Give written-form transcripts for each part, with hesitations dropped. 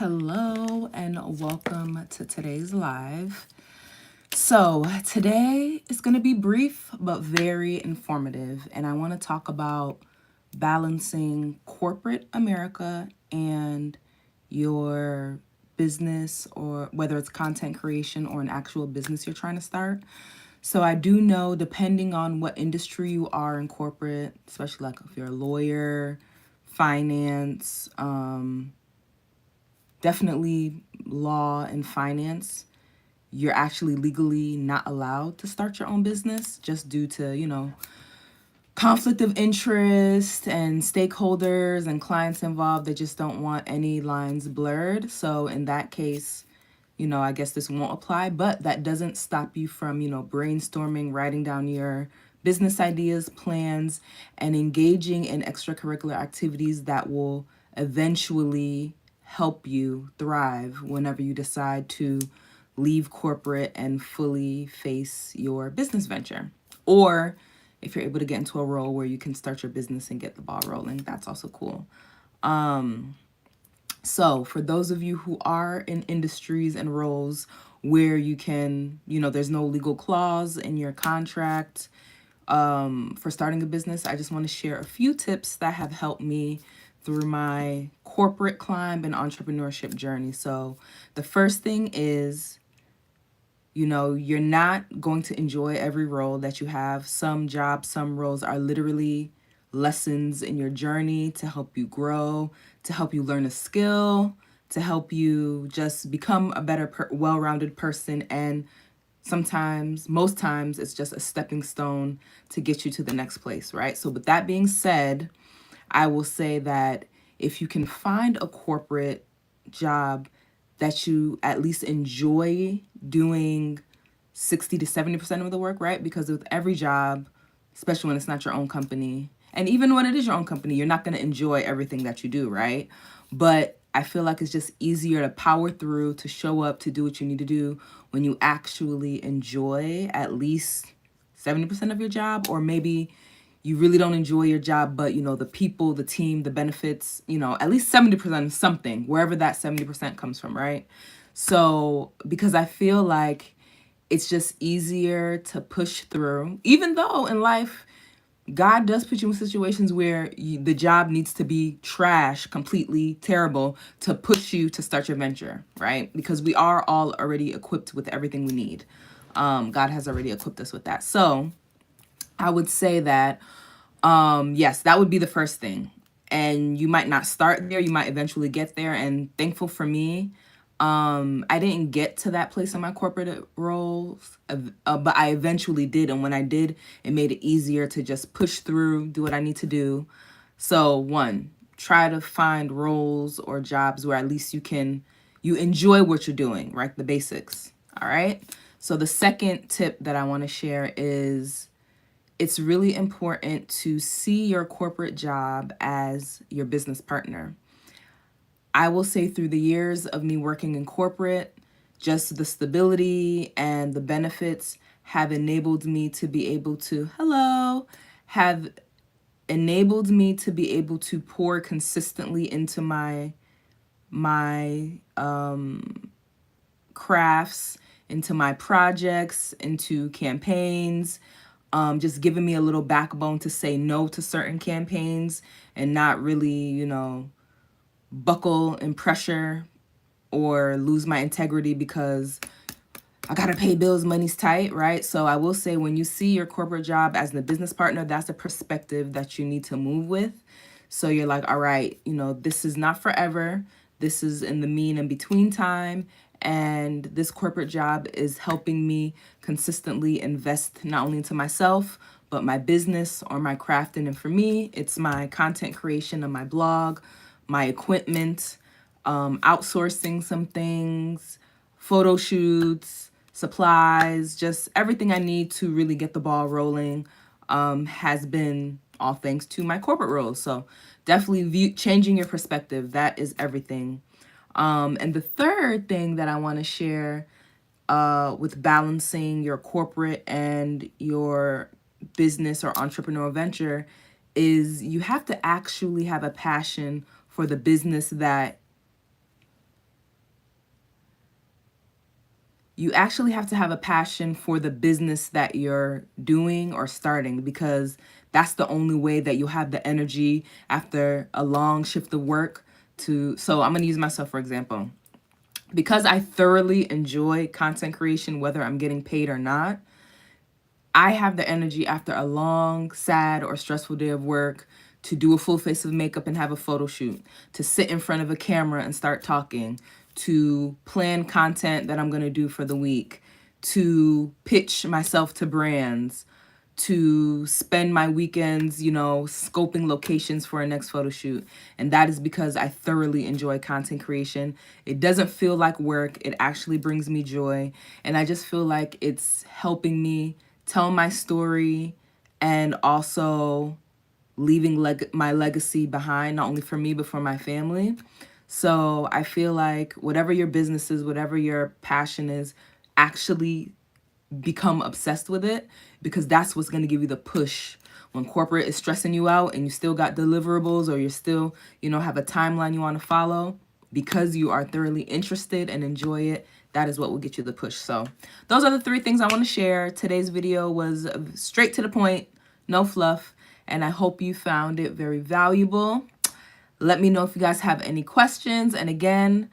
Hello and welcome to today's live. So, today is going to be brief but very informative, and I want to talk about balancing corporate America and your business, or whether it's content creation or an actual business you're trying to start. So, I do know, depending on what industry you are in corporate, especially like if you're a lawyer, finance, definitely law and finance, you're actually legally not allowed to start your own business just due to, conflict of interest and stakeholders and clients involved. They just don't want any lines blurred. So in that case, I guess this won't apply, but that doesn't stop you from, brainstorming, writing down your business ideas, plans, and engaging in extracurricular activities that will eventually help you thrive whenever you decide to leave corporate and fully face your business venture. Or if you're able to get into a role where you can start your business and get the ball rolling, that's also cool. So, for those of you who are in industries and roles where you can, there's no legal clause in your contract for starting a business, I just want to share a few tips that have helped me through my corporate climb and entrepreneurship journey. So, the first thing is, you're not going to enjoy every role that you have. Some jobs, some roles are literally lessons in your journey to help you grow, to help you learn a skill, to help you just become a better, well-rounded person. And sometimes, most times, it's just a stepping stone to get you to the next place, right? So with that being said, I will say that if you can find a corporate job that you at least enjoy doing 60 to 70% of the work, right? Because with every job, especially when it's not your own company, and even when it is your own company, you're not going to enjoy everything that you do, right? But I feel like it's just easier to power through, to show up, to do what you need to do when you actually enjoy at least 70% of your job. Or maybe you really don't enjoy your job, but the people, the team, the benefits, at least 70% of something, wherever that 70% comes from, right? So, because I feel like it's just easier to push through, even though in life, God does put you in situations where the job needs to be trash, completely terrible, to push you to start your venture, right? Because we are all already equipped with everything we need. God has already equipped us with that. So I would say that, yes, that would be the first thing. And you might not start there. You might eventually get there. And thankful for me, I didn't get to that place in my corporate roles, but I eventually did. And when I did, it made it easier to just push through, do what I need to do. So one, try to find roles or jobs where at least you enjoy what you're doing, right? The basics. All right. So the second tip that I want to share is it's really important to see your corporate job as your business partner. I will say through the years of me working in corporate, just the stability and the benefits have enabled me to be able to, have enabled me to be able to pour consistently into my crafts, into my projects, into campaigns, just giving me a little backbone to say no to certain campaigns and not really, buckle in pressure or lose my integrity because I gotta pay bills, money's tight, right? So I will say, when you see your corporate job as the business partner, that's a perspective that you need to move with. So you're like, all right, this is not forever. This is in the mean and between time. And this corporate job is helping me consistently invest not only into myself, but my business or my craft. And for me, it's my content creation on my blog, my equipment, outsourcing some things, photo shoots, supplies, just everything I need to really get the ball rolling, has been all thanks to my corporate roles. So definitely changing your perspective. That is everything. And the third thing that I want to share with balancing your corporate and your business or entrepreneurial venture is you have to actually have a passion for the business that you actually have to have a passion for the business that you're doing or starting, because that's the only way that you'll have the energy after a long shift of work to. So I'm going to use myself for example. Because I thoroughly enjoy content creation, whether I'm getting paid or not, I have the energy after a long, sad, or stressful day of work to do a full face of makeup and have a photo shoot, to sit in front of a camera and start talking, to plan content that I'm going to do for the week, to pitch myself to brands, to spend my weekends, scoping locations for a next photo shoot. And that is because I thoroughly enjoy content creation. It doesn't feel like work. It actually brings me joy. And I just feel like it's helping me tell my story and also leaving my legacy behind, not only for me, but for my family. So I feel like whatever your business is, whatever your passion is, actually become obsessed with it, because that's what's going to give you the push when corporate is stressing you out and you still got deliverables, or you're still, have a timeline you want to follow. Because you are thoroughly interested and enjoy it, that is what will get you the push. So those are the 3 things I want to share. Today's video was straight to the point, no fluff, and I hope you found it very valuable. Let me know if you guys have any questions. And again,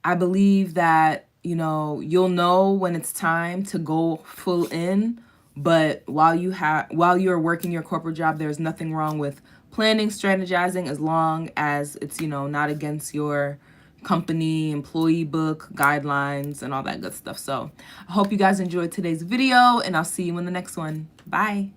I believe that, you'll know when it's time to go full in. But while you're working your corporate job, there's nothing wrong with planning, strategizing, as long as it's, not against your company, employee book, guidelines, and all that good stuff. So I hope you guys enjoyed today's video, and I'll see you in the next one. Bye.